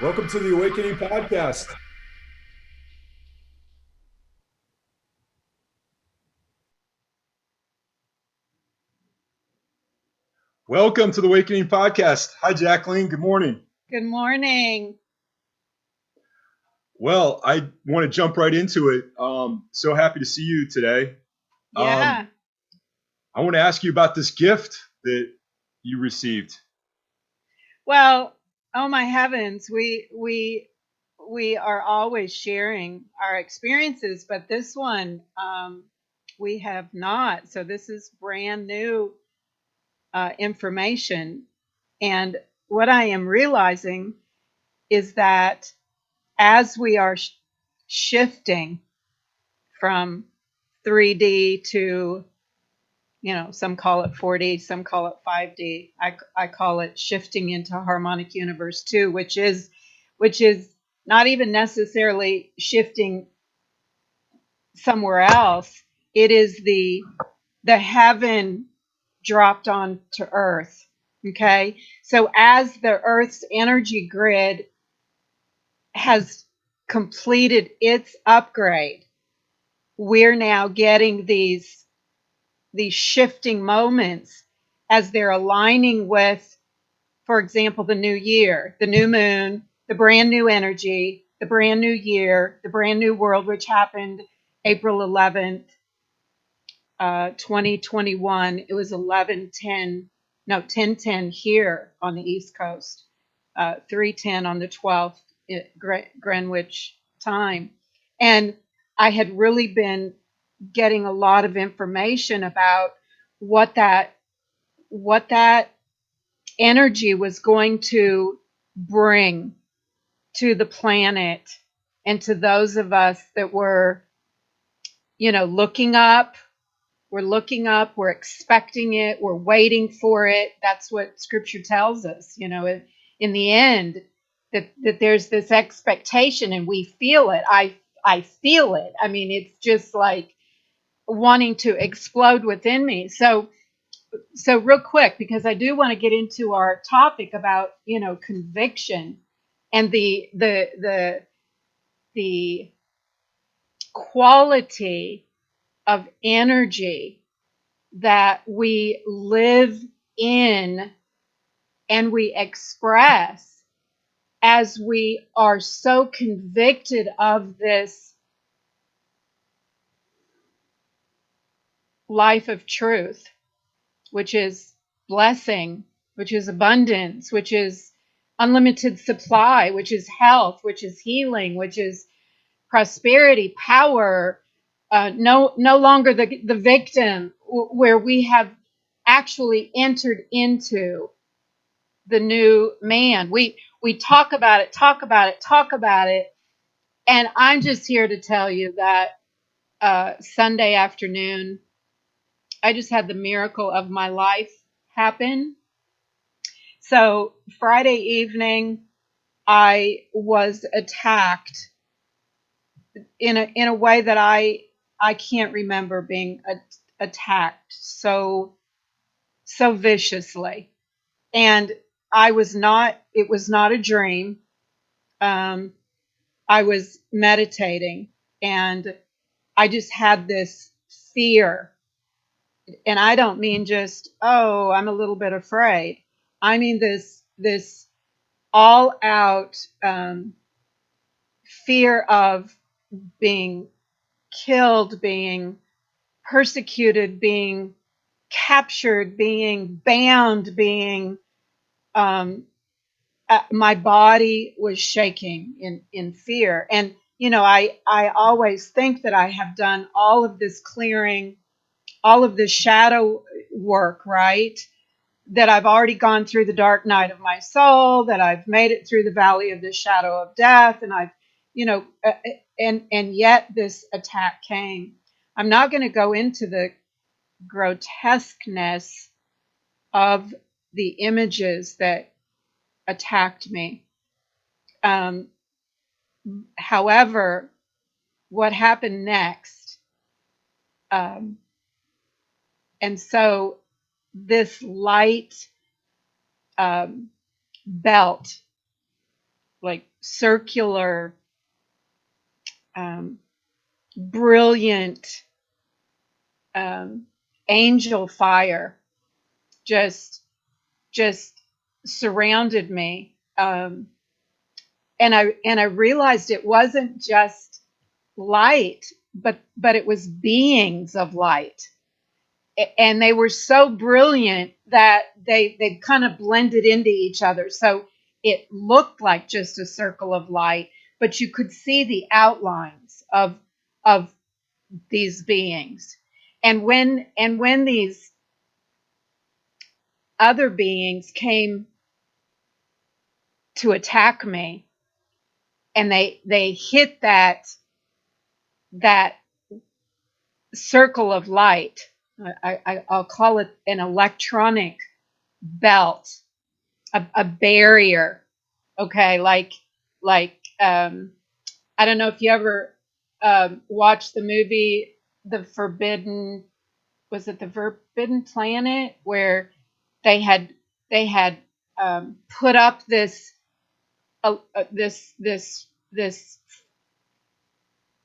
Welcome to the Awakening Podcast. Welcome to the Awakening Podcast. Hi, Jacqueline. Good morning. Good morning. Well, I want to jump right into it. So happy to see you today. Yeah. I want to ask you about this gift that you received. Well, oh my heavens, we are always sharing our experiences, but this one we have not. So this is brand new information, and what I am realizing is that as we are shifting from 3D to, some call it 4D, some call it 5D. I call it shifting into harmonic universe 2, which is not even necessarily shifting somewhere else. It is the heaven dropped onto earth. Okay? So as the earth's energy grid has completed its upgrade, we're now getting these shifting moments as they're aligning with, for example, the new year, the new moon, the brand new energy, the brand new year, the brand new world, which happened April 11th, 2021. It was 10:10 here on the East Coast, 3:10 on the 12th Greenwich time. And I had really been getting a lot of information about what that energy was going to bring to the planet and to those of us that were, looking up. We're looking up, we're expecting it, we're waiting for it. That's what scripture tells us, in the end, that there's this expectation and we feel it. I feel it. I mean, it's just like wanting to explode within me. So real quick, because I do want to get into our topic about, conviction and the quality of energy that we live in and we express as we are so convicted of this life of truth, which is blessing, which is abundance, which is unlimited supply, which is health, which is healing, which is prosperity, power, no longer the victim, where we have actually entered into the new man. We talk about it, and I'm just here to tell you that Sunday afternoon, I just had the miracle of my life happen. So Friday evening, I was attacked in a way that I can't remember being attacked so viciously, and it was not a dream. I was meditating, and I just had this fear. And I don't mean just, oh, I'm a little bit afraid. I mean this all out fear of being killed, being persecuted, being captured, being bound, being my body was shaking in fear. And I always think that I have done all of this clearing, all of this shadow work, right? That I've already gone through the dark night of my soul, that I've made it through the valley of the shadow of death, and I've, and yet this attack came. I'm not going to go into the grotesqueness of the images that attacked me. However, what happened next, and so this light belt, like circular, brilliant angel fire just surrounded me. And I realized it wasn't just light, but it was beings of light. And they were so brilliant that they kind of blended into each other. So it looked like just a circle of light, but you could see the outlines of these beings. And when these other beings came to attack me, and they hit that circle of light, I'll call it an electronic belt, a barrier. Okay, like I don't know if you ever watched the movie The Forbidden, was it The Forbidden Planet, where they had put up this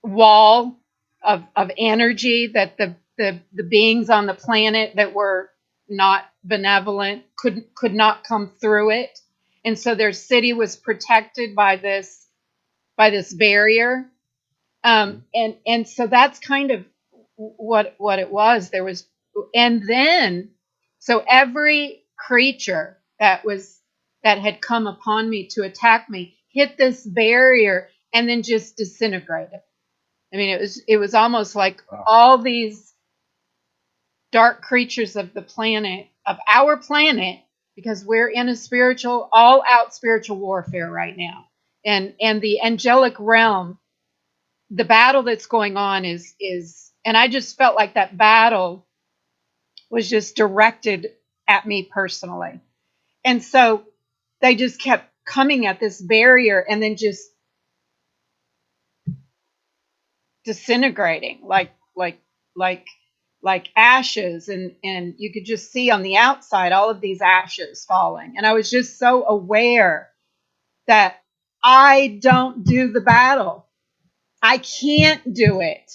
wall of energy that the beings on the planet that were not benevolent could not come through it, and so their city was protected by this barrier. And so that's kind of what it was. There was, and then so every creature that had come upon me to attack me hit this barrier and then just disintegrated. I mean, it was almost like all these dark creatures of the planet, of our planet, because we're in a all out spiritual warfare right now. And the angelic realm, the battle that's going on is, and I just felt like that battle was just directed at me personally. And so they just kept coming at this barrier and then just disintegrating like ashes, and you could just see on the outside all of these ashes falling. And I was just so aware that I don't do the battle. I can't do it.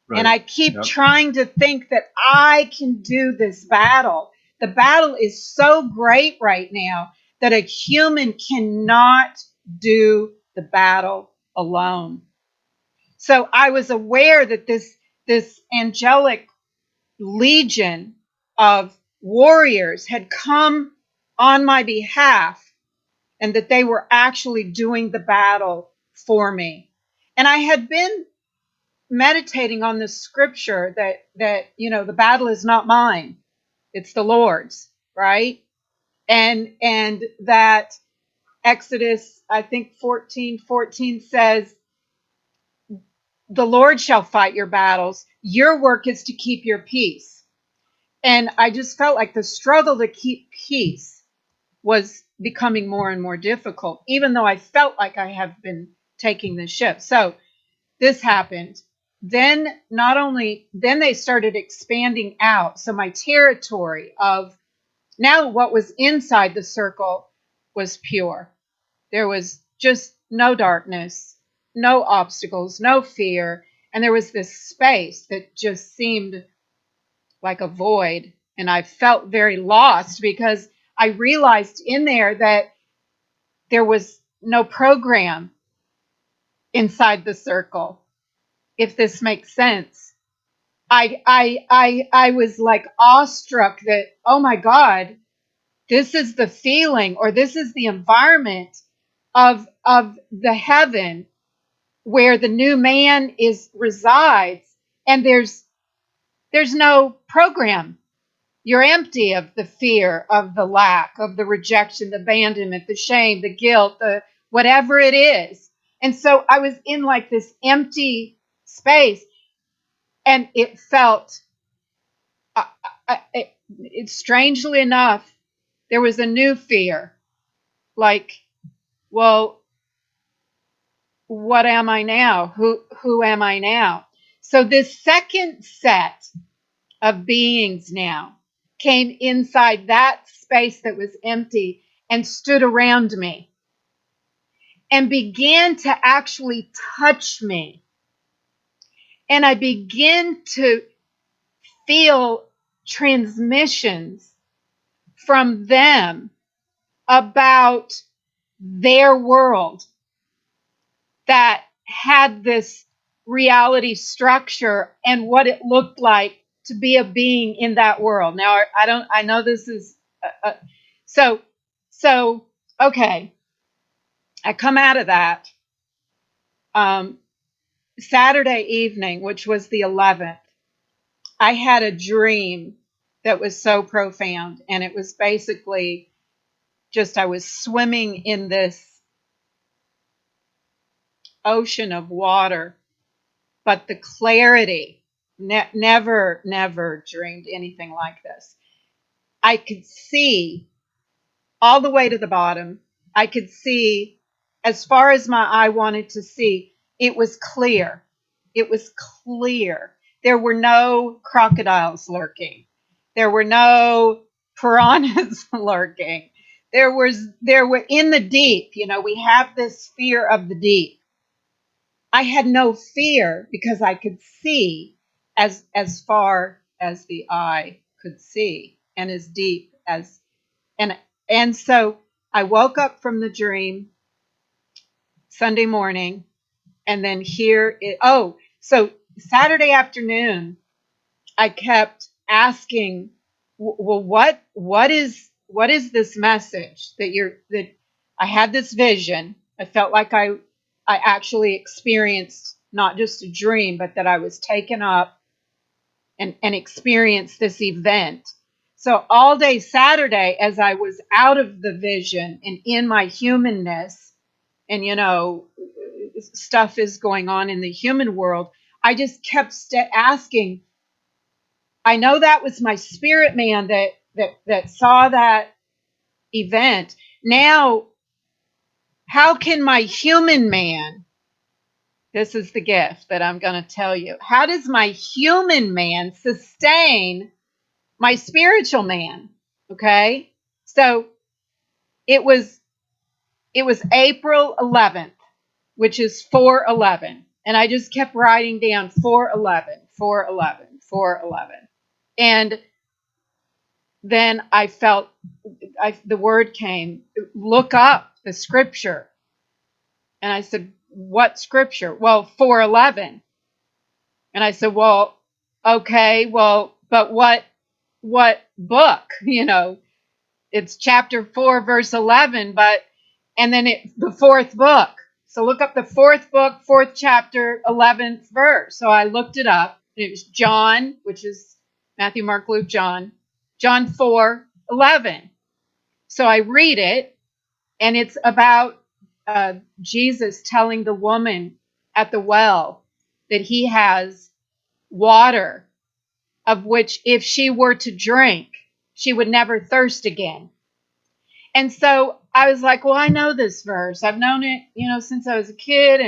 Right. And I keep trying to think that I can do this battle. The battle is so great right now that a human cannot do the battle alone. So I was aware that this angelic legion of warriors had come on my behalf, and that they were actually doing the battle for me. And I had been meditating on the scripture that the battle is not mine, it's the Lord's, right? And that Exodus, I think 14:14 says, the Lord shall fight your battles. Your work is to keep your peace. And I just felt like the struggle to keep peace was becoming more and more difficult, even though I felt like I have been taking the ship. So this happened. Then then they started expanding out. So my territory of now what was inside the circle was pure. There was just no darkness, no obstacles, no fear. And there was this space that just seemed like a void. And I felt very lost because I realized in there that there was no program inside the circle, if this makes sense. I was like awestruck that, oh my God, this is the feeling, or this is the environment of the heaven where the new man resides, and there's no program. You're empty of the fear, of the lack, of the rejection, the abandonment, the shame, the guilt, the whatever it is. And so I was in like this empty space, and it felt, strangely enough, there was a new fear. Like, well, what am I now? Who am I now? So this second set of beings now came inside that space that was empty and stood around me. and began to actually touch me. And I began to feel transmissions from them about their world that had this reality structure and what it looked like to be a being in that world. Now, I know this is, so, okay. I come out of that, Saturday evening, which was the 11th, I had a dream that was so profound. And it was basically just, I was swimming in this ocean of water, but the clarity, never dreamed anything like this. I could see all the way to the bottom. I could see as far as my eye wanted to see. It was clear. It was clear. There were no crocodiles lurking. There were no piranhas lurking. There were in the deep, we have this fear of the deep. I had no fear because I could see as far as the eye could see, and as deep as, and so I woke up from the dream Sunday morning, and then so Saturday afternoon, I kept asking, well, what is this message that I had this vision. I felt like I actually experienced not just a dream, but that I was taken up and experienced this event. So all day Saturday, as I was out of the vision and in my humanness, and stuff is going on in the human world, I just kept asking. I know that was my spirit man that saw that event. Now, how can my human man, this is the gift that I'm going to tell you, how does my human man sustain my spiritual man? Okay? So it was April 11th, which is 4/11. And I just kept writing down 4/11, 4/11, 4/11. And then I felt the word came, look up the scripture. And I said, what scripture? Well, 4/11. And I said, well, okay, well, but what book? It's chapter 4, verse 11, and then the fourth book. So look up the fourth book, fourth chapter, 11th verse. So I looked it up. It was John, which is Matthew, Mark, Luke, John 4:11. So I read it, and it's about Jesus telling the woman at the well that he has water of which if she were to drink, she would never thirst again. And so I was like, well, I know this verse. I've known it, since I was a kid.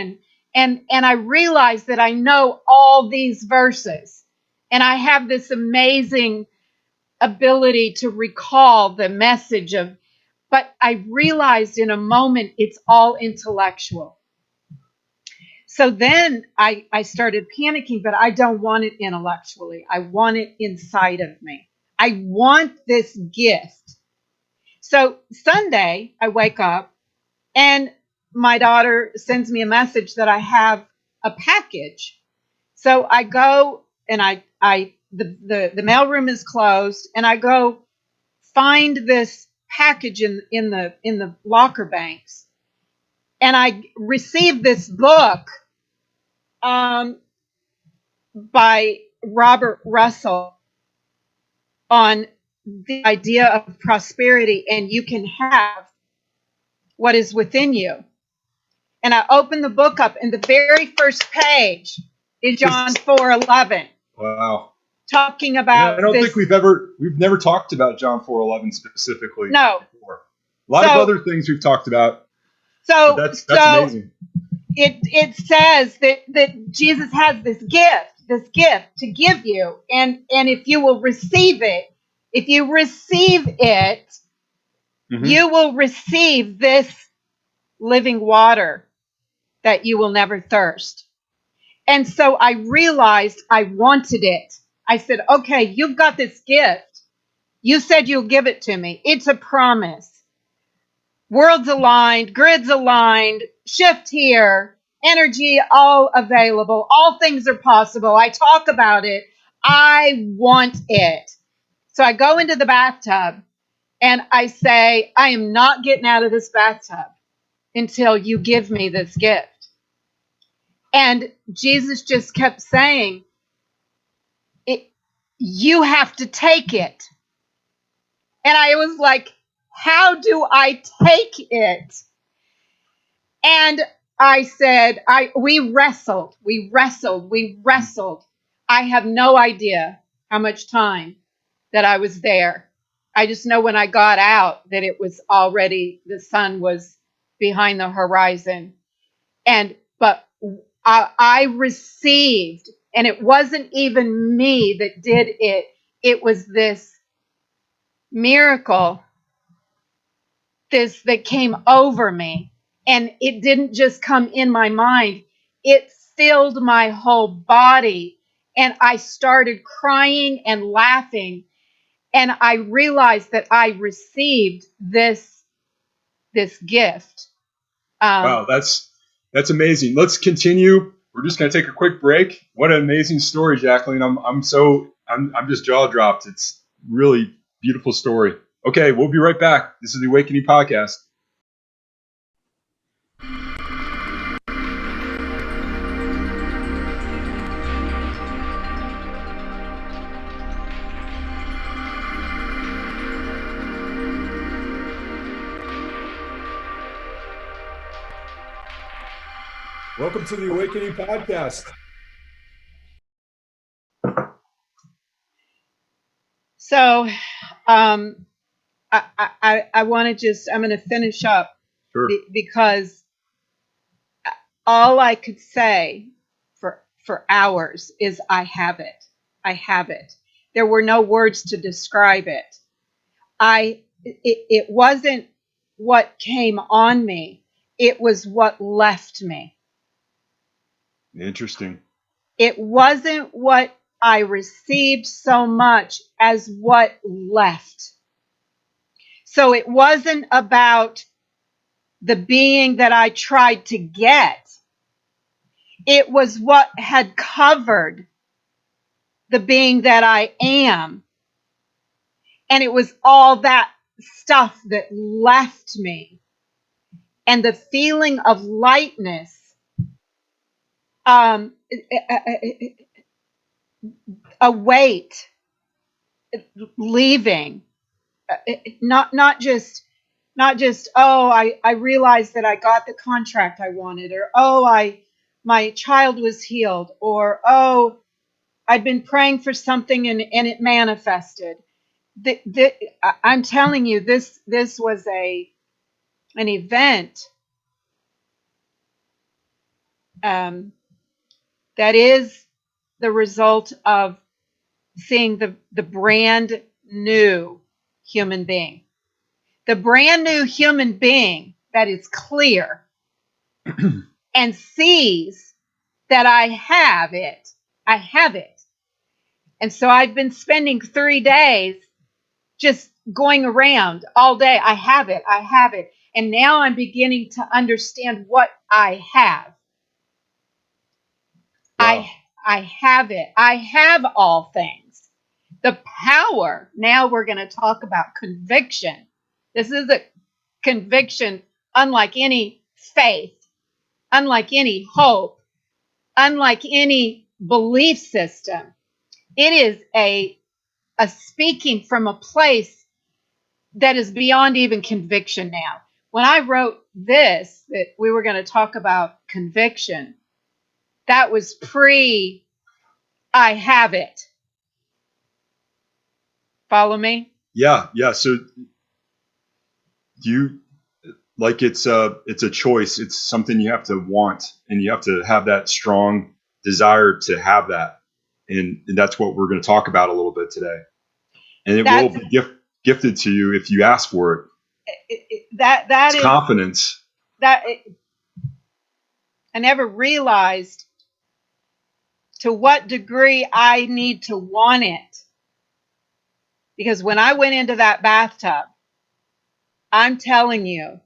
And I realized that I know all these verses. And I have this amazing ability to recall the message but I realized in a moment it's all intellectual. So then I started panicking, but I don't want it intellectually. I want it inside of me. I want this gift. So Sunday, I wake up and my daughter sends me a message that I have a package. So I go and the mailroom is closed, and I go find this package in the locker banks, and I received this book by Robert Russell on the idea of prosperity, and you can have what is within you. And I opened the book up, and the very first page is John 4:11. Wow. Talking about I don't think we've never talked about John 4:11 specifically. No. Before. A lot of other things we've talked about. So that's amazing. It says that Jesus has this gift to give you, and if you will receive it, you will receive this living water that you will never thirst. And so I realized I wanted it. I said, okay, you've got this gift. You said you'll give it to me. It's a promise. Worlds aligned, grids aligned, shift here, energy all available. All things are possible. I talk about it. I want it. So I go into the bathtub and I say, I am not getting out of this bathtub until you give me this gift. And Jesus just kept saying, you have to take it. And I was like, how do I take it? And I said, we wrestled. I have no idea how much time that I was there. I just know when I got out that it was already, the sun was behind the horizon. But I received, and it wasn't even me that did it. It was this miracle, that came over me. And it didn't just come in my mind. It filled my whole body. And I started crying and laughing. And I realized that I received this gift. Wow, that's amazing. Let's continue. We're just going to take a quick break. What an amazing story, Jacqueline. I'm just jaw dropped. It's really beautiful story. Okay, we'll be right back. This is the Awakening Podcast. Welcome to the Awakening Podcast. So, I want to I'm going to finish up. Sure. Because all I could say for hours is I have it. I have it. There were no words to describe it. It wasn't what came on me. It was what left me. Interesting. It wasn't what I received so much as what left. So it wasn't about the being that I tried to get. It was what had covered the being that I am. And it was all that stuff that left me. And the feeling of lightness, a weight leaving, not just, oh, I realized that I got the contract I wanted, or oh, my child was healed, or oh, I'd been praying for something and it manifested. I'm telling you, this was an event that is the result of seeing the brand new human being. The brand new human being that is clear and sees that I have it. I have it. And so I've been spending 3 days just going around all day. I have it. I have it. And now I'm beginning to understand what I have. Wow. I have it. I have all things. The power. Now we're going to talk about conviction. This is a conviction unlike any faith, unlike any hope, unlike any belief system. It is a speaking from a place that is beyond even conviction now. When I wrote this, that we were going to talk about conviction, that was pre I have it. Follow me? Yeah. So it's a choice. It's something you have to want, and you have to have that strong desire to have that. And that's what we're going to talk about a little bit today. And it will be gifted to you if you ask for it. That it's is confidence. I never realized to what degree I need to want it. Because when I went into that bathtub, I'm telling you,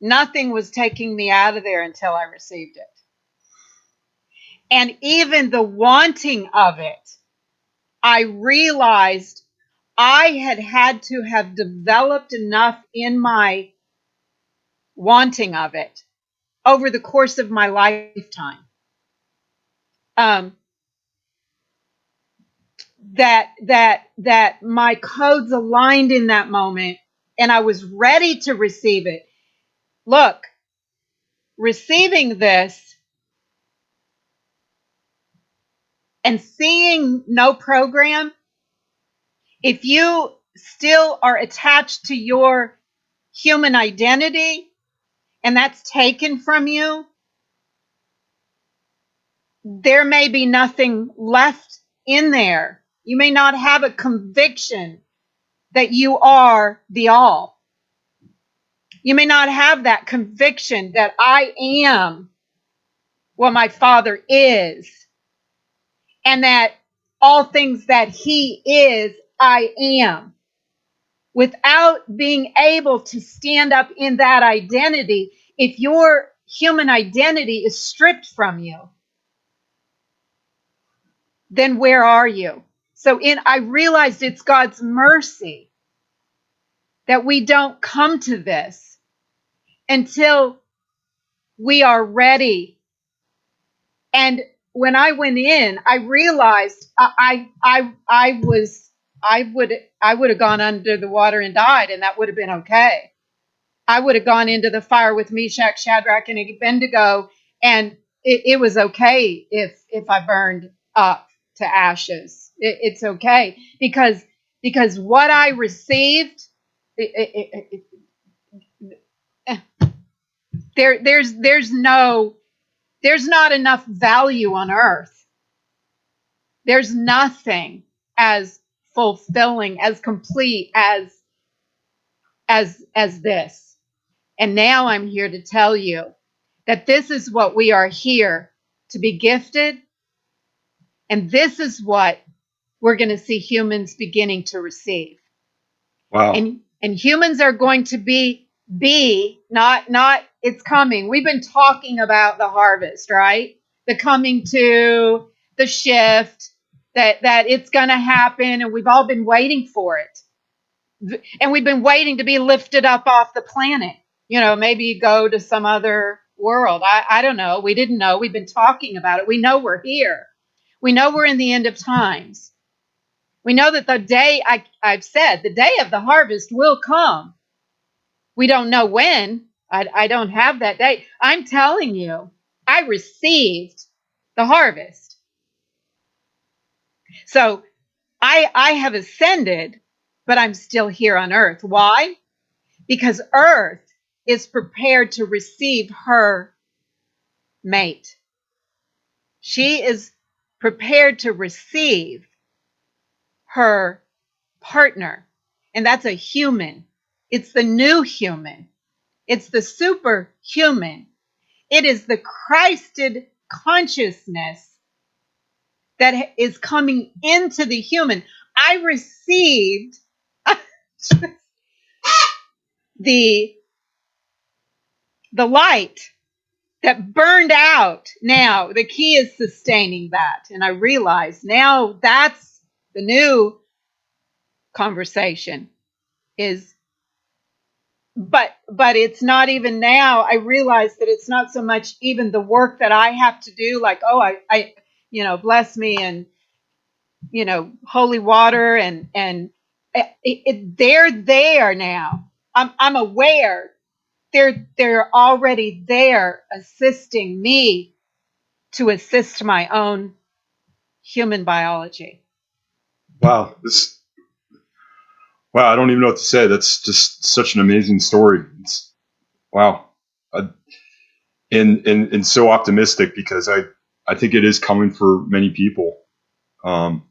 nothing was taking me out of there until I received it. And even the wanting of it, I realized I had to have developed enough in my wanting of it over the course of my lifetime. That my codes aligned in that moment, and I was ready to receive it. Look, receiving this and seeing no program, if you still are attached to your human identity and that's taken from you, there may be nothing left in there. You may not have a conviction that you are the all. You may not have that conviction that I am what my Father is, and that all things that He is, I am. Without being able to stand up in that identity, if your human identity is stripped from you, then where are you? So I realized it's God's mercy that we don't come to this until we are ready. And when I went in, I realized I would have gone under the water and died, and that would have been okay. I would have gone into the fire with Meshach, Shadrach, and Abednego, and it was okay if I burned up to ashes. It's okay because what I received, there's not enough value on earth. There's nothing as fulfilling, as complete as this. And now I'm here to tell you that this is what we are here to be gifted. And this is what we're going to see humans beginning to receive. Wow. And humans are going to be not it's coming. We've been talking about the harvest, right? The coming to the shift, that it's going to happen, and we've all been waiting for it. And we've been waiting to be lifted up off the planet. Maybe go to some other world. I don't know. We didn't know. We've been talking about it. We know we're here. We know we're in the end of times. We know that the day, I've said, the day of the harvest will come. We don't know when. I don't have that day. I'm telling you, I received the harvest. So I have ascended, but I'm still here on earth. Why? Because earth is prepared to receive her mate. She is prepared to receive her partner. And that's a human. It's the new human. It's the superhuman. It is the Christed consciousness that is coming into the human. I received the light that burned out. Now, the key is sustaining that. And I realize now that's the new conversation is, but it's not even now. I realize that it's not so much even the work that I have to do, like, oh, I bless me and, holy water and they're there now. I'm aware they're already there assisting me to assist my own human biology. Wow. Wow. I don't even know what to say. That's just such an amazing story. Wow. And so optimistic because I think it is coming for many people. I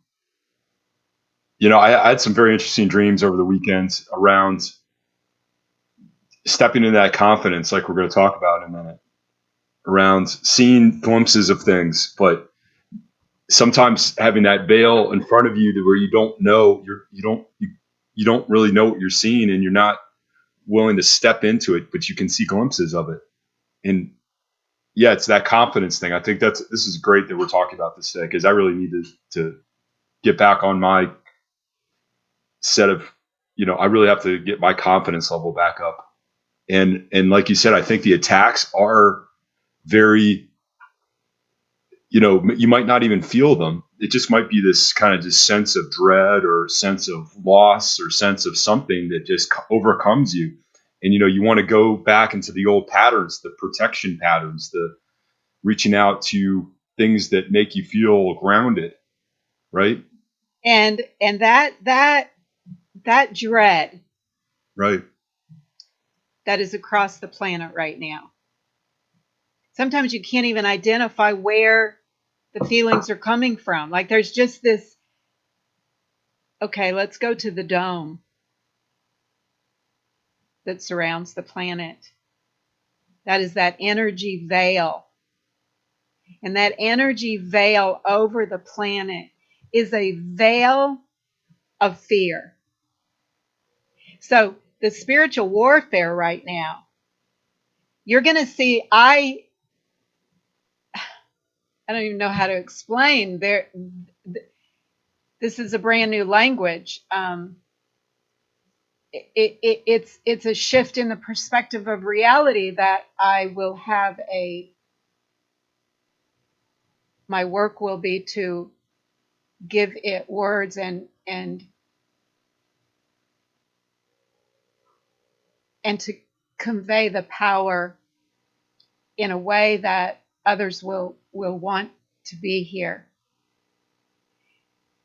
had some very interesting dreams over the weekend around stepping into that confidence, like we're going to talk about in a minute, around seeing glimpses of things, but sometimes having that veil in front of you to where you don't know, you don't really know what you're seeing, and you're not willing to step into it, but you can see glimpses of it. And yeah, it's that confidence thing. I think this is great that we're talking about this today, because I really need to get back on my set of, I really have to get my confidence level back up. And like you said, I think the attacks are very, you might not even feel them. It just might be this kind of just sense of dread or sense of loss or sense of something that just overcomes you. And, you want to go back into the old patterns, the protection patterns, the reaching out to things that make you feel grounded. Right. And that dread. Right. That is across the planet right now. Sometimes you can't even identify where the feelings are coming from. Like there's just this, okay, let's go to the dome that surrounds the planet. That is that energy veil. And that energy veil over the planet is a veil of fear. So the spiritual warfare right now, you're going to see, I don't even know how to explain. This is a brand new language. It's a shift in the perspective of reality that I will have my work will be to give it words and to convey the power in a way that others will want to be here.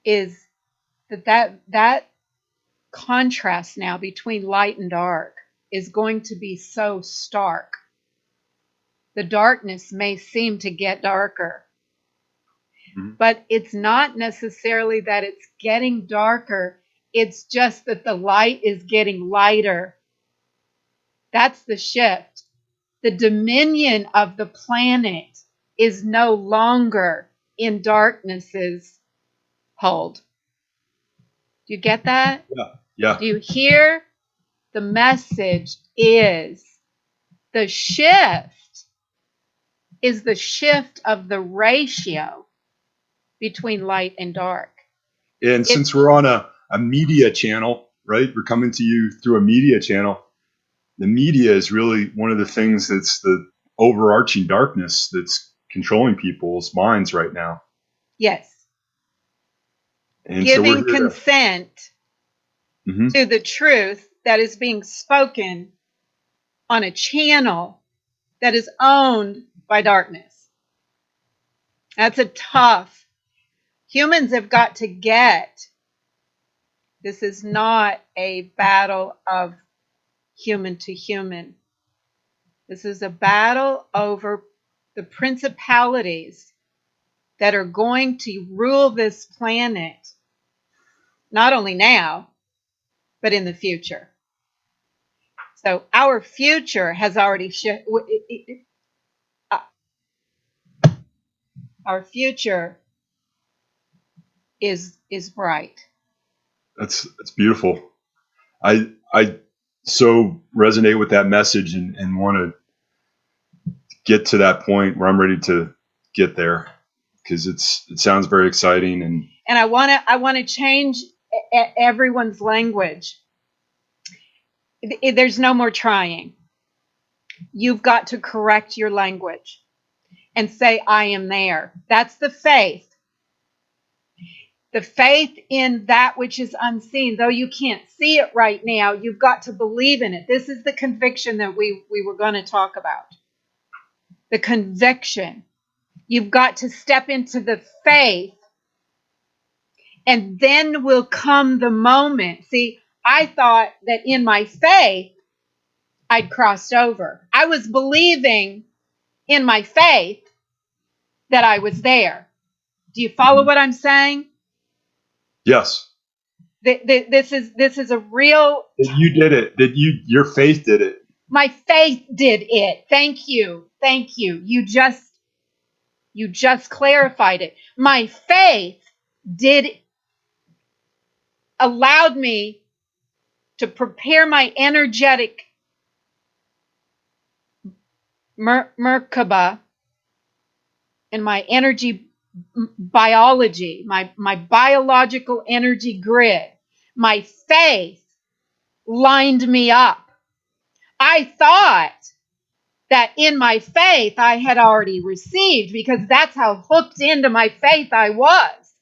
Is that contrast now between light and dark is going to be so stark. The darkness may seem to get darker, but it's not necessarily that it's getting darker. It's just that the light is getting lighter. That's the shift. The dominion of the planet is no longer in darkness's hold. Do you get that? Yeah. Do you hear? The message is the shift of the ratio between light and dark. And since we're on a media channel, right? We're coming to you through a media channel. The media is really one of the things that's the overarching darkness that's controlling people's minds right now. Yes. And giving so consent to the truth that is being spoken on a channel that is owned by darkness. That's a tough. Humans have got to get. This is not a battle of human to human. This is a battle over the principalities that are going to rule this planet, not only now, but in the future. So our future has already shifted. Our future is bright. That's beautiful. I so resonate with that message and want to get to that point where I'm ready to get there, because it sounds very exciting, and I want to change everyone's language. There's no more trying. You've got to correct your language and say, I am there. That's the faith. The faith in that which is unseen. Though you can't see it right now, you've got to believe in it. This is the conviction that we were going to talk about. The conviction. You've got to step into the faith, and then will come the moment. See, I thought that in my faith, I'd crossed over. I was believing in my faith that I was there. Do you follow what I'm saying? Yes. This is a real. That you did it. That your faith did it. My faith did it. Thank you. Thank you. You just clarified it. My faith allowed me to prepare my energetic Merkaba and my energy biology, my biological energy grid. My faith lined me up. I thought that in my faith I had already received, because that's how hooked into my faith I was.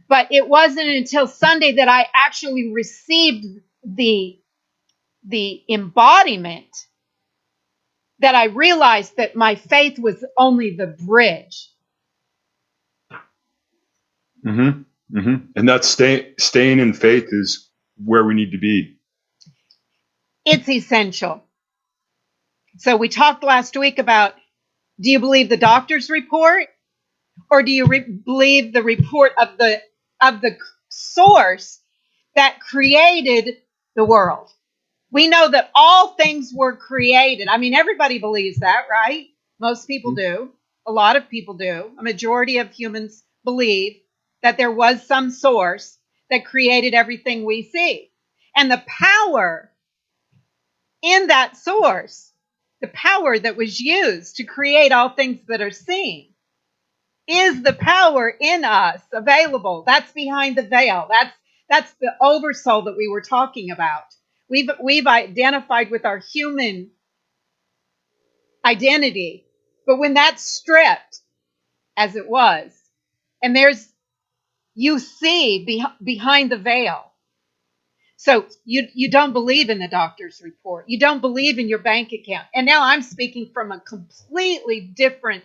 But it wasn't until Sunday that I actually received the embodiment that I realized that my faith was only the bridge. Mm-hmm. Mm-hmm. And that's staying in faith is where we need to be. It's essential. So we talked last week about, do you believe the doctor's report, or do you believe the report of the source that created the world? We know that all things were created. I mean, everybody believes that, right? Most people do. A lot of people do. A majority of humans believe that there was some source that created everything we see. And the power in that source, the power that was used to create all things that are seen, is the power in us available. That's behind the veil. That's the oversoul that we were talking about. We've identified with our human identity, but when that's stripped, as it was, and you see behind the veil. So you don't believe in the doctor's report. You don't believe in your bank account. And now I'm speaking from a completely different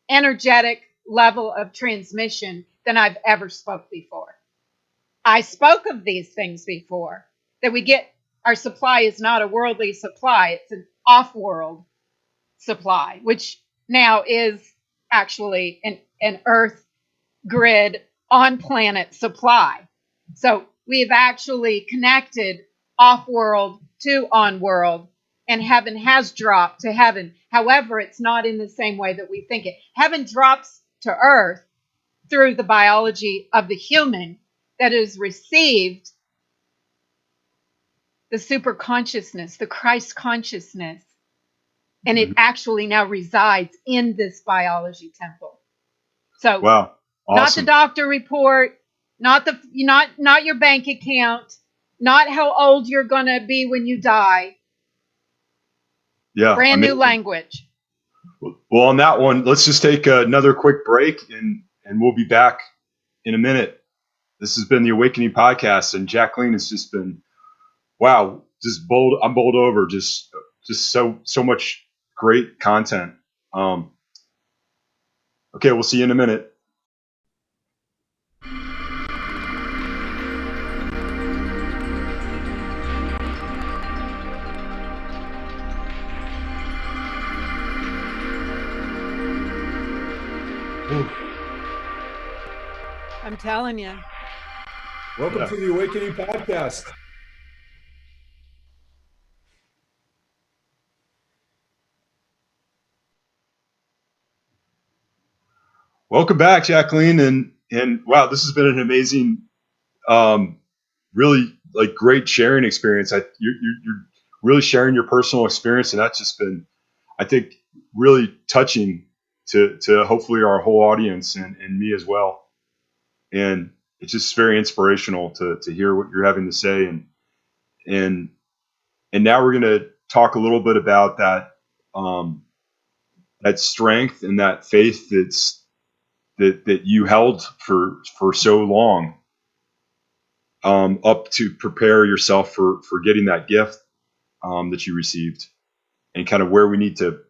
energetic level of transmission than I've ever spoke before. I spoke of these things before, that we get, our supply is not a worldly supply, it's an off-world supply, which now is actually an earth grid on planet supply. So we've actually connected off-world to on-world, and heaven has dropped to heaven. However, it's not in the same way that we think it. Heaven drops to earth through the biology of the human that has received the super consciousness, the Christ consciousness, and it actually now resides in this biology temple. So, wow, awesome. Not the doctor report, not your bank account, not how old you're going to be when you die. Yeah, brand new language. Well, on that one, let's just take another quick break, and we'll be back in a minute. This has been the Awakening Podcast, and Jacqueline has just been, wow, just bold. I'm bowled over. Just so much great content. Okay, we'll see you in a minute. I'm telling you. Welcome to the Awakening Podcast. Welcome back, Jacqueline, and wow, this has been an amazing, really like great sharing experience. You're really sharing your personal experience, and that's just been, I think, really touching to hopefully our whole audience and me as well. And it's just very inspirational to hear what you're having to say, and now we're going to talk a little bit about that that strength and that faith that you held for so long, up to prepare yourself for getting that gift that you received, and kind of where we need to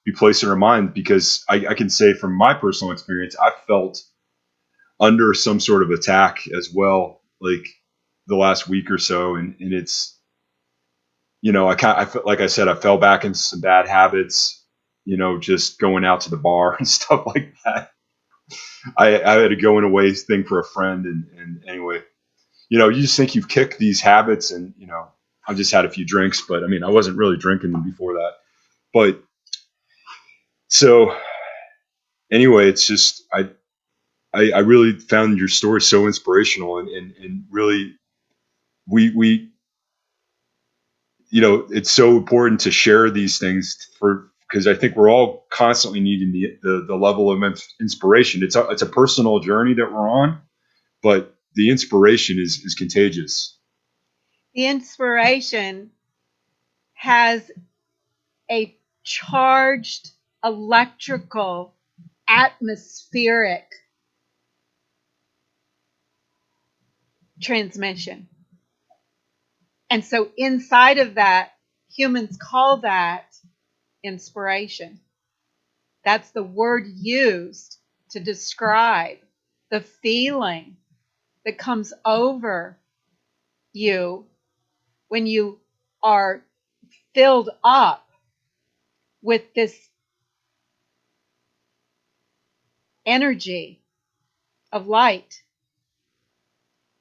be placed in our mind. Because I can say from my personal experience, I felt under some sort of attack as well, like the last week or so, and it's, I felt, like I said, I fell back into some bad habits, just going out to the bar and stuff like that. I had a going away thing for a friend, and anyway, you just think you've kicked these habits, and I've just had a few drinks, but I mean, I wasn't really drinking them before that. But so anyway, it's just I really found your story so inspirational, and really we it's so important to share these things because I think we're all constantly needing the level of inspiration. It's a personal journey that we're on, but the inspiration is contagious. The inspiration has a charged electrical atmospheric transmission. And so inside of that, humans call that inspiration. That's the word used to describe the feeling that comes over you when you are filled up with this energy of light.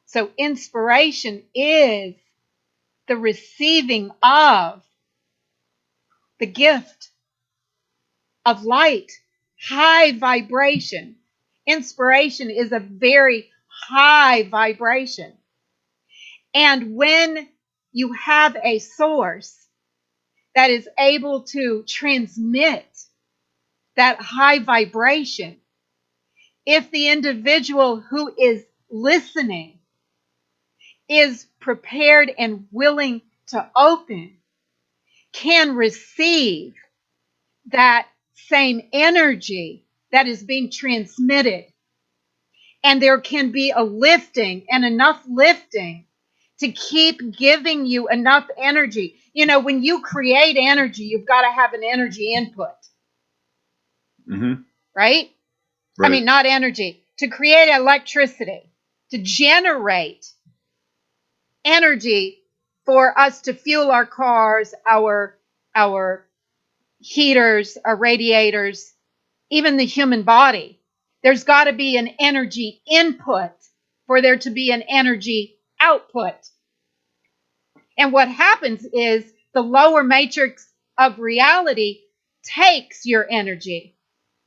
So inspiration is the receiving of the gift of light, high vibration. Inspiration is a very high vibration. And when you have a source that is able to transmit that high vibration, if the individual who is listening is prepared and willing to open, can receive that same energy that is being transmitted. And there can be a lifting and enough lifting to keep giving you enough energy. You know, when you create energy, you've got to have an energy input. Mm-hmm. Right? I mean, not energy. To create electricity, to generate energy for us to fuel our cars, our heaters, our radiators, even the human body. There's got to be an energy input for there to be an energy output. And what happens is the lower matrix of reality takes your energy.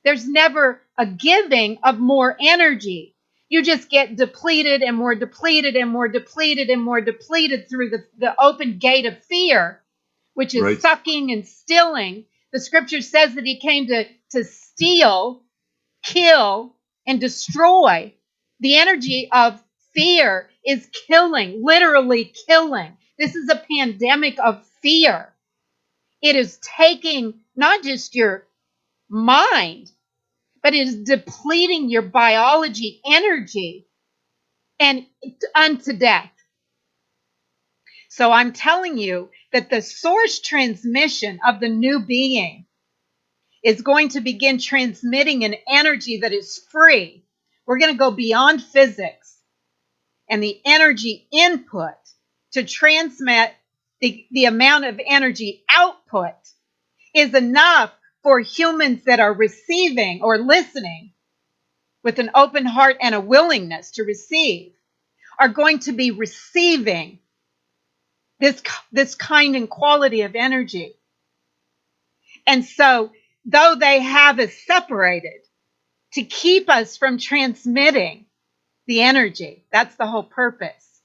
There's never a giving of more energy. You just get depleted and more depleted and more depleted and more depleted through the open gate of fear, which is sucking and stilling. The scripture says that he came to steal, kill, and destroy. The energy of fear is killing, literally killing. This is a pandemic of fear. It is taking not just your mind, but it is depleting your biology energy and unto death. So I'm telling you that the source transmission of the new being is going to begin transmitting an energy that is free. We're going to go beyond physics, and the energy input to transmit the amount of energy output is enough for humans that are receiving or listening with an open heart and a willingness to receive are going to be receiving this kind and quality of energy. And so, though they have us separated to keep us from transmitting the energy, that's the whole purpose,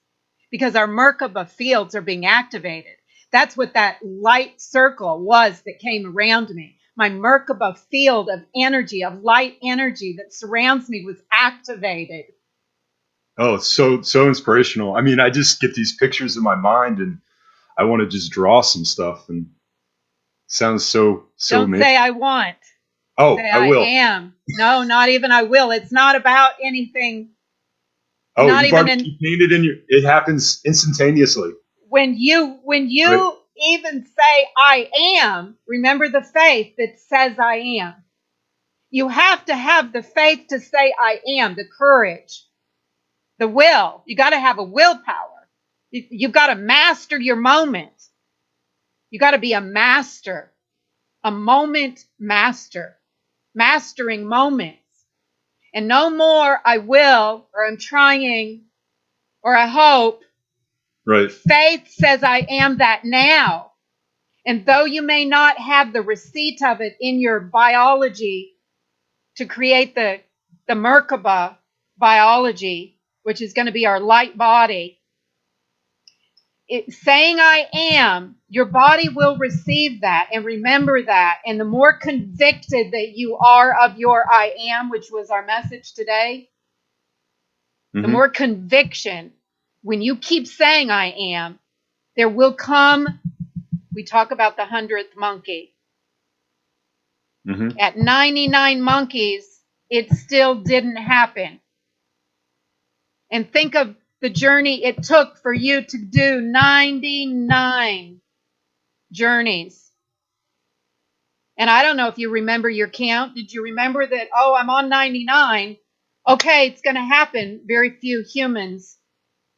because our Merkaba fields are being activated. That's what that light circle was that came around me. My Merkaba field of energy, of light energy that surrounds me, was activated. Oh, so inspirational. I mean, I just get these pictures in my mind, and I want to just draw some stuff. And it sounds so. Don't amazing. say I want. Oh, say I will. I am. No, not even I will. It's not about anything. Oh, not you've even already painted in your. It happens instantaneously. When you right. Even say I am, remember the faith that says I am. You have to have the faith to say I am, the courage, the will. You got to have a willpower. You've got to master your moment. You got to be a master, a moment master, mastering moments. And no more I will, or I'm trying, or I hope. Right. Faith says, I am that now. And though you may not have the receipt of it in your biology to create the Merkaba biology, which is going to be our light body, saying I am, your body will receive that and remember that. And the more convicted that you are of your I am, which was our message today, the more conviction, when you keep saying I am, there will come, we talk about the 100th monkey. At 99 monkeys, it still didn't happen. And think of the journey it took for you to do 99 journeys. And I don't know if you remember your count. Did you remember that, oh, I'm on 99. Okay, it's going to happen. Very few humans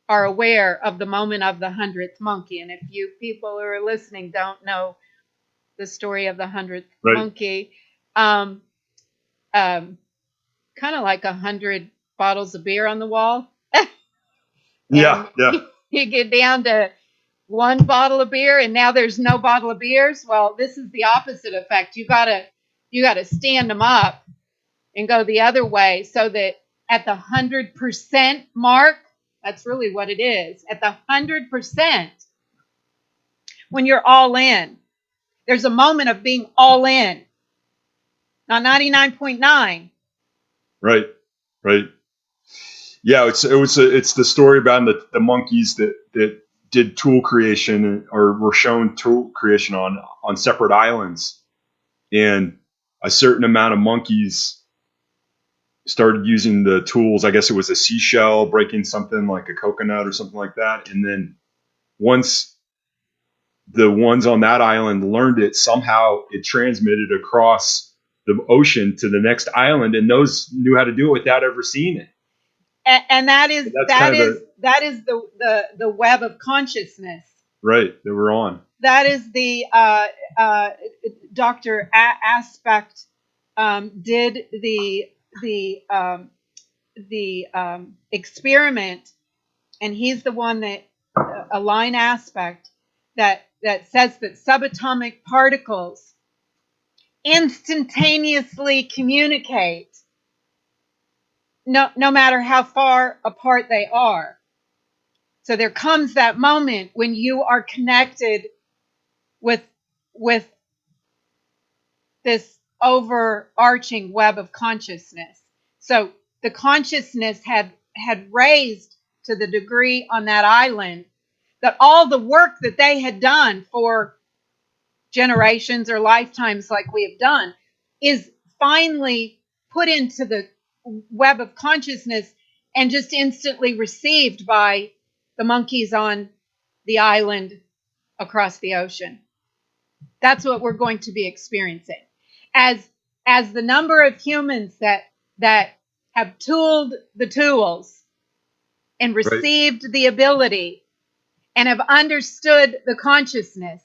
are aware of the moment of the 100th monkey. And if you people who are listening don't know the story of the 100th monkey, kind of like 100 bottles of beer on the wall. Yeah. You get down to one bottle of beer and now there's no bottle of beers. Well, this is the opposite effect. You gotta stand them up and go the other way, so that at the 100% mark, that's really what it is. At the 100%, when you're all in, there's a moment of being all in, not 99.9. Right. Yeah, it's the story about the monkeys that did tool creation, or were shown tool creation on separate islands, and a certain amount of monkeys started using the tools. I guess it was a seashell breaking something like a coconut or something like that, and then once the ones on that island learned it, somehow it transmitted across the ocean to the next island, and those knew how to do it without ever seeing it. And that is the web of consciousness. Right, that we're on. That is the Dr. Aspect did the experiment, and he's the one that Align Aspect that says that subatomic particles instantaneously communicate. No matter how far apart they are. So there comes that moment when you are connected with this overarching web of consciousness. So the consciousness had raised to the degree on that island that all the work that they had done for generations or lifetimes, like we have done, is finally put into the web of consciousness and just instantly received by the monkeys on the island across the ocean. That's what we're going to be experiencing. As the number of humans that have tooled the tools and received the ability and have understood the consciousness,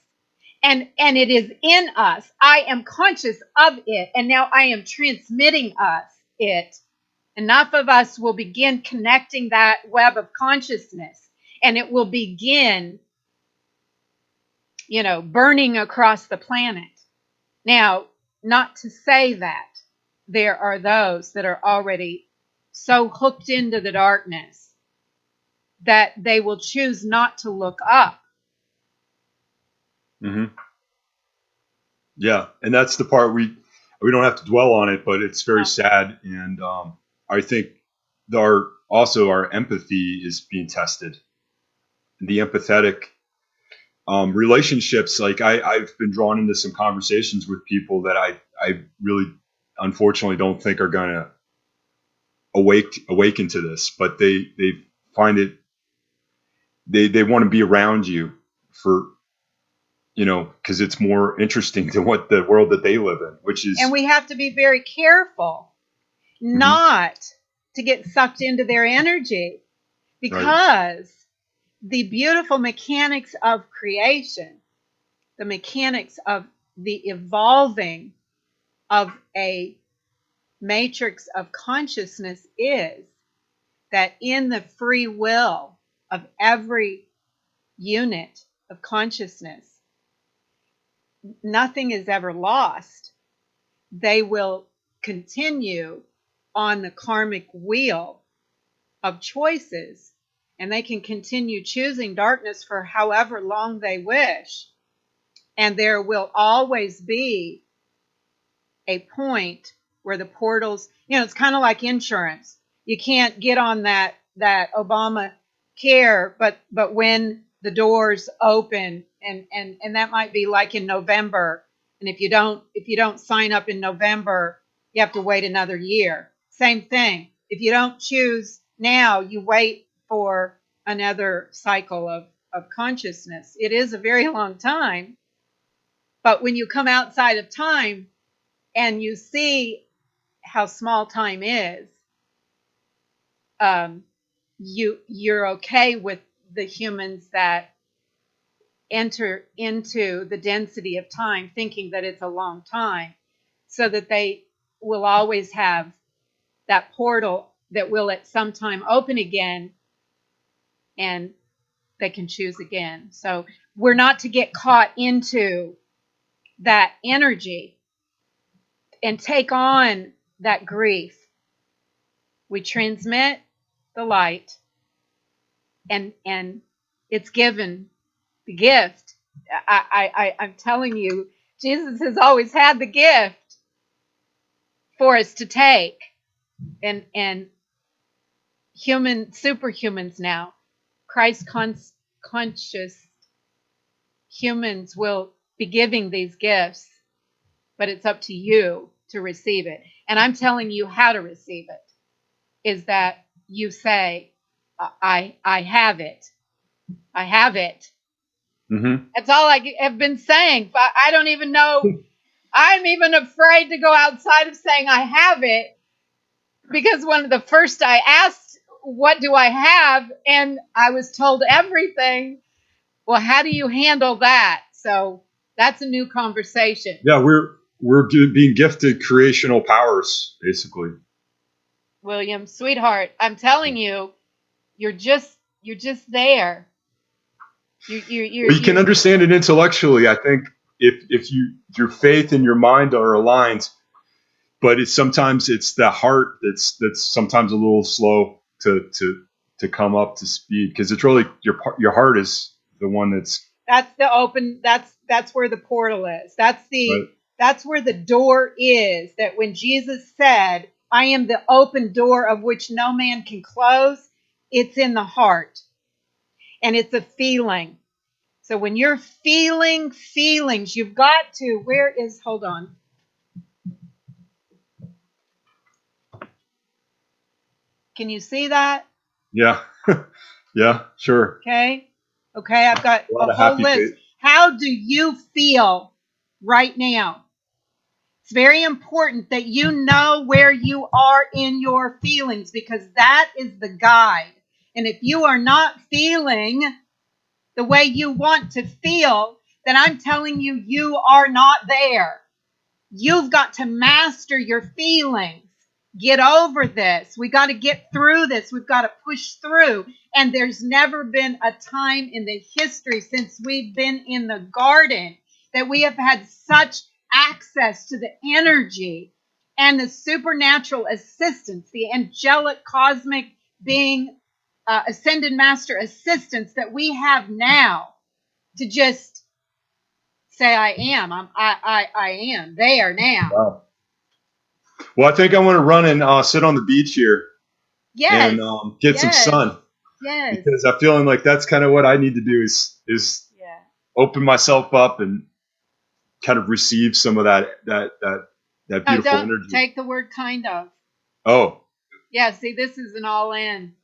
and it is in us. I am conscious of it, and now I am transmitting us it. Enough of us will begin connecting that web of consciousness, and it will begin, burning across the planet. Now, not to say that there are those that are already so hooked into the darkness that they will choose not to look up. Yeah, and that's the part we don't have to dwell on it, but it's very sad, and I think our empathy is being tested. The empathetic relationships, like I've been drawn into some conversations with people that I really, unfortunately, don't think are going to awaken to this, but they find it. They want to be around you for, because it's more interesting than what the world that they live in, which is. And we have to be very careful not to get sucked into their energy, because the beautiful mechanics of creation, the mechanics of the evolving of a matrix of consciousness, is that in the free will of every unit of consciousness, nothing is ever lost. They will continue on the karmic wheel of choices, and they can continue choosing darkness for however long they wish. And there will always be a point where the portals, it's kind of like insurance. You can't get on that Obama care, but when the doors open, and that might be like in November, and if you don't sign up in November, you have to wait another year. Same thing. If you don't choose now, you wait for another cycle of consciousness. It is a very long time, but when you come outside of time and you see how small time is, you're okay with the humans that enter into the density of time thinking that it's a long time, so that they will always have that portal that will at some time open again, and they can choose again. So we're not to get caught into that energy and take on that grief. We transmit the light, and it's given the gift. I'm telling you, Jesus has always had the gift for us to take, and superhumans now, Christ conscious humans will be giving these gifts, but it's up to you to receive it. And I'm telling you how to receive it is that you say, I have it. I have it. Mm-hmm. That's all I have been saying. But I don't even know. I'm even afraid to go outside of saying I have it, because one of the first I asked, what do I have? And I was told everything. Well, how do you handle that? So that's a new conversation. Yeah, we're being gifted creational powers, basically. William, sweetheart, I'm telling you, you're just there. You can understand it intellectually. I think if your faith and your mind are aligned, but sometimes it's the heart that's sometimes a little slow to come up to speed, because it's really your heart is the one that's the open. That's where the portal is. right. That's where the door is. That when Jesus said, "I am the open door of which no man can close," it's in the heart, and it's a feeling. So when you're feeling feelings, you've got to. Hold on. Can you see that? Yeah. Yeah, sure. Okay, I've got A a whole list. faith. How do you feel right now? It's very important that you know where you are in your feelings, because that is the guide. And if you are not feeling the way you want to feel, then I'm telling you, you are not there. You've got to master your feelings. Get over this. We got to get through this. We've got to push through. And there's never been a time in the history since we've been in the garden that we have had such access to the energy and the supernatural assistance, the angelic cosmic being, ascended master assistance that we have now, to just say, I am. I am there now. Wow. Well, I think I want to run and sit on the beach here. Yes. And get some sun. Yes. Because I'm feeling like that's kind of what I need to do is open myself up and kind of receive some of that beautiful energy. Take the word kind of. Oh. Yeah, see, this is an all in.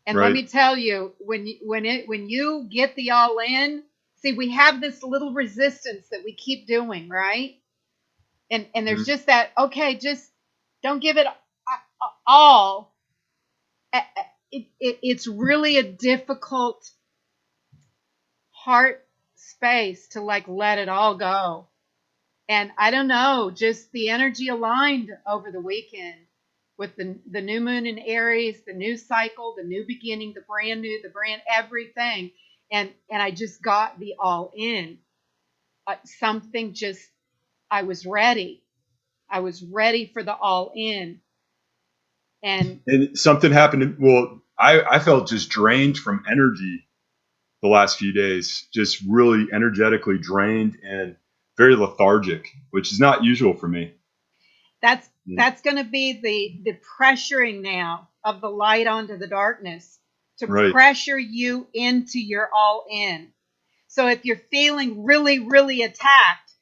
And right. Let me tell you, when you get the all in, see, we have this little resistance that we keep doing, right? And there's just that, okay, just don't give it all. It's really a difficult heart space to let it all go. And I don't know, just the energy aligned over the weekend with the new moon in Aries, the new cycle, the new beginning, the brand everything. and I just got the all in. Something just, I was ready. I was ready for the all in. And something happened. Well, I felt just drained from energy the last few days, just really energetically drained and very lethargic, which is not usual for me. That's going to be the pressuring now of the light onto the darkness to pressure you into your all in. So if you're feeling really, really attacked,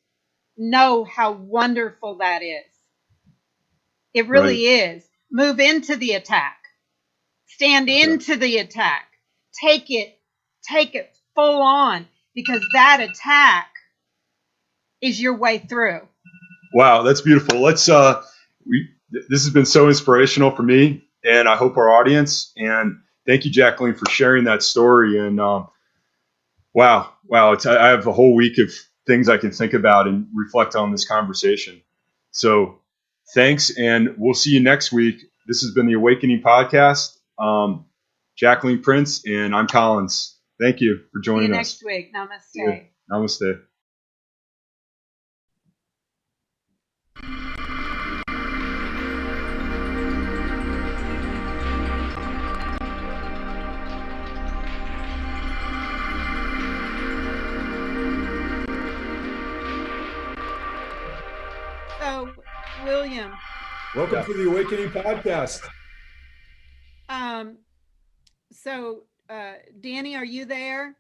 know how wonderful that is. It really is. Move into the attack. Stand into the attack. Take it full on, because that attack is your way through. Wow, that's beautiful. Let's this has been so inspirational for me, and I hope our audience. And thank you, Jacqueline, for sharing that story. And wow, I have a whole week of things I can think about and reflect on this conversation. So thanks, and we'll see you next week. This has been the Awakening Podcast. Jacqueline Prince, and I'm Collins. Thank you for joining us. See you next week. Namaste. Yeah. Namaste. So, William. Welcome to the Awakening Podcast. So, Danny, are you there?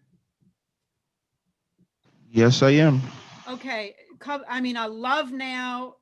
Yes, I am. Okay. I mean, I love now